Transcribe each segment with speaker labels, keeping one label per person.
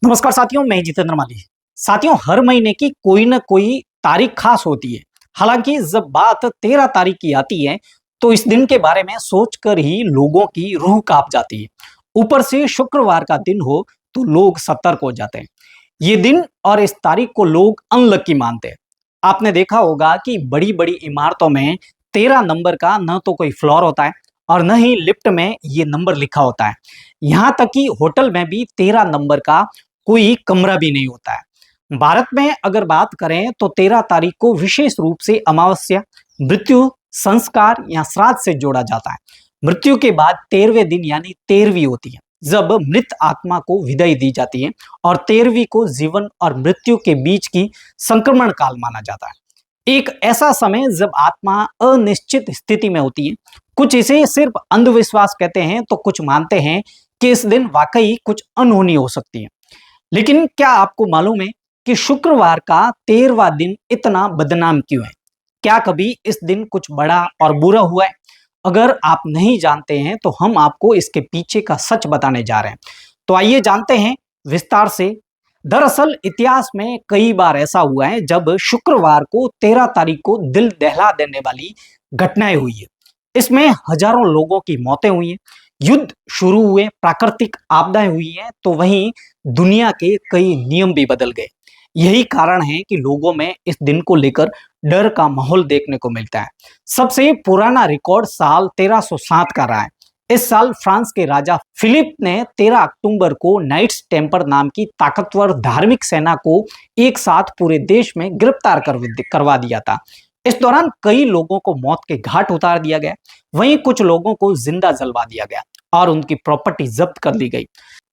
Speaker 1: नमस्कार साथियों, मैं जितेंद्र माली। साथियों, हर महीने की कोई ना कोई तारीख खास होती है। हालांकि जब बात 13 तारीख की आती है तो इस दिन के बारे में सोचकर ही लोगों की रूह कांप जाती है। ऊपर से शुक्रवार का दिन हो तो लोग सतर्क हो जाते हैं। ये दिन और इस तारीख को लोग अनलकी मानते हैं। आपने देखा होगा कि बड़ी बड़ी इमारतों में 13 नंबर का न तो कोई फ्लोर होता है और न ही लिफ्ट में ये नंबर लिखा होता है। यहाँ तक कि होटल में भी 13 नंबर का कोई कमरा भी नहीं होता है। भारत में अगर बात करें तो 13 तारीख को विशेष रूप से अमावस्या, मृत्यु, संस्कार या श्राद्ध से जोड़ा जाता है। मृत्यु के बाद 13वें दिन यानी 13वीं होती है, जब मृत आत्मा को विदाई दी जाती है, और 13वीं को जीवन और मृत्यु के बीच की संक्रमण काल माना जाता है। एक ऐसा समय जब आत्मा अनिश्चित स्थिति में होती है। कुछ इसे सिर्फ अंधविश्वास कहते हैं तो कुछ मानते हैं कि इस दिन वाकई कुछ अनहोनी हो सकती है। लेकिन क्या आपको मालूम है कि शुक्रवार का 13वां दिन इतना बदनाम क्यों है? क्या कभी इस दिन कुछ बड़ा और बुरा हुआ है? अगर आप नहीं जानते हैं तो हम आपको इसके पीछे का सच बताने जा रहे हैं। तो आइए जानते हैं विस्तार से। दरअसल इतिहास में कई बार ऐसा हुआ है जब शुक्रवार को 13 तारीख को दिल दहला देने वाली घटनाएं हुई है। इसमें हजारों लोगों की मौतें हुई हैं, युद्ध शुरू हुए, प्राकृतिक आपदाएं हुई हैं, तो वहीं दुनिया के कई नियम भी बदल गए। यही कारण है कि लोगों में इस दिन को लेकर डर का माहौल देखने को मिलता है। सबसे पुराना रिकॉर्ड साल 1307 का रहा है। इस साल फ्रांस के राजा फिलिप ने 13 अक्टूबर को नाइट्स टेम्पर नाम की ताकतवर धार्मिक सेना को एक साथ पूरे देश में गिरफ्तार करवा दिया था। इस दौरान कई लोगों को मौत के घाट उतार दिया गया, वहीं कुछ लोगों को जिंदा जलवा दिया गया और उनकी प्रॉपर्टी जब्त कर ली गई।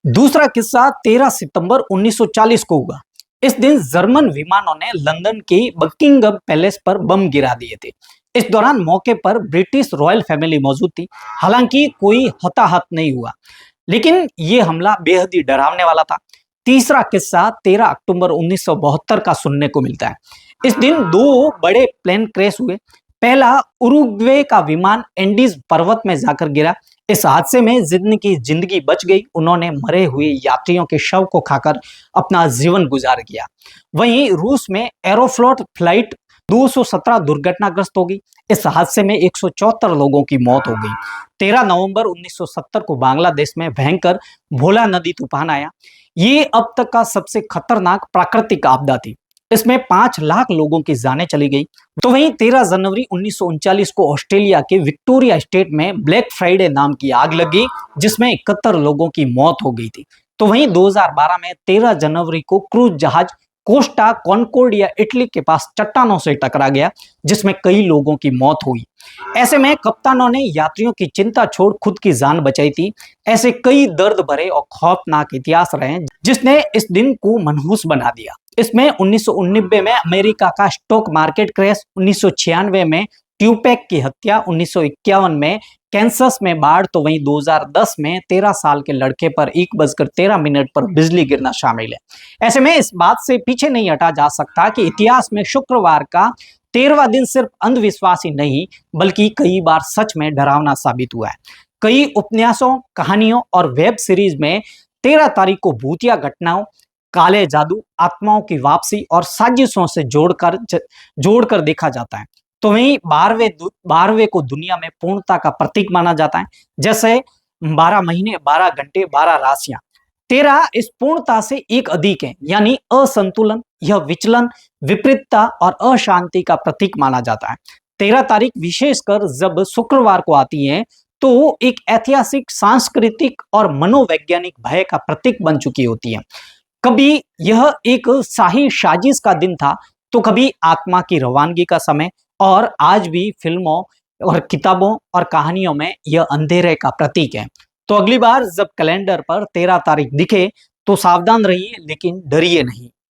Speaker 1: दूसरा किस्सा 13 सितंबर 1940 को हुआ। इस दिन जर्मन विमानों ने लंदन के बकिंगम पैलेस पर बम गिरा दिए थे। इस दौरान मौके पर ब्रिटिश रॉयल फैमिली मौजूद थी। हालांकि कोई हताहत नहीं हुआ, लेकिन यह हमला बेहद ही डरावने वाला था। तीसरा किस्सा 13 अक्टूबर 1972 का सुनने को मिलता है। इस दिन दो बड़े प्लेन क्रैश हुए। पहला उरुग्वे का विमान एंडीज पर्वत में जाकर गिरा। इस हादसे में जिनकी जिंदगी बच गई, उन्होंने मरे हुए यात्रियों के शव को खाकर अपना जीवन गुजार किया। वहीं रूस में एरोफ्लोट फ्लाइट 217 दुर्घटनाग्रस्त हो गई। इस हादसे में 174 लोगों की मौत हो गई। 13 नवंबर 1970 को बांग्लादेश में भयंकर भोला नदी तूफान आया। ये अब तक का सबसे खतरनाक प्राकृतिक आपदा थी। इसमें 5 लाख लोगों की जानें चली गई। तो वहीं 13 जनवरी 1939 को ऑस्ट्रेलिया के विक्टोरिया स्टेट में ब्लैक फ्राइडे नाम की आग लगी, जिसमें 71 लोगों की मौत हो गई थी। तो वहीं 2012 में 13 जनवरी को क्रूज जहाज कोस्टा कॉनकोर्डिया इटली के पास चट्टानों से टकरा गया, जिसमें कई लोगों की मौत हुई। ऐसे में कप्तानों ने यात्रियों की चिंता छोड़ खुद की जान बचाई थी। ऐसे कई दर्द भरे और खौफनाक इतिहास रहे जिसने इस दिन को मनहूस बना दिया। इसमें 1989 में अमेरिका का स्टॉक मार्केट क्रैश, 1996 में ट्यूपैक की हत्या, 1951 में कैंसस में बाढ़, तो वहीं 2010 में 13 साल के लड़के पर 1:13 पर बिजली गिरना शामिल है। ऐसे में इस बात से पीछे नहीं हटा जा सकता कि इतिहास में शुक्रवार का 13वां दिन सिर्फ अंधविश्वास ही नहीं बल्कि कई बार सच में डरावना साबित हुआ है। कई उपन्यासों, कहानियों और वेब सीरीज में 13 तारीख को भूतिया घटनाओं, काले जादू, आत्माओं की वापसी और साजिशों से जोड़कर देखा जाता है। तो वहीं 12वें को दुनिया में पूर्णता का प्रतीक माना जाता है, जैसे 12 महीने, 12 घंटे, 12 राशियां। 13 इस पूर्णता से एक अधिक है, यानी असंतुलन, यह विचलन, विपरीतता और अशांति का प्रतीक माना जाता है। 13 तारीख विशेषकर जब शुक्रवार को आती है तो एक ऐतिहासिक, सांस्कृतिक और मनोवैज्ञानिक भय का प्रतीक बन चुकी होती है। कभी यह एक शाही साजिश का दिन था, तो कभी आत्मा की रवानगी का समय, और आज भी फिल्मों और किताबों और कहानियों में यह अंधेरे का प्रतीक है। तो अगली बार जब कैलेंडर पर 13 तारीख दिखे तो सावधान रहिए, लेकिन डरिए नहीं।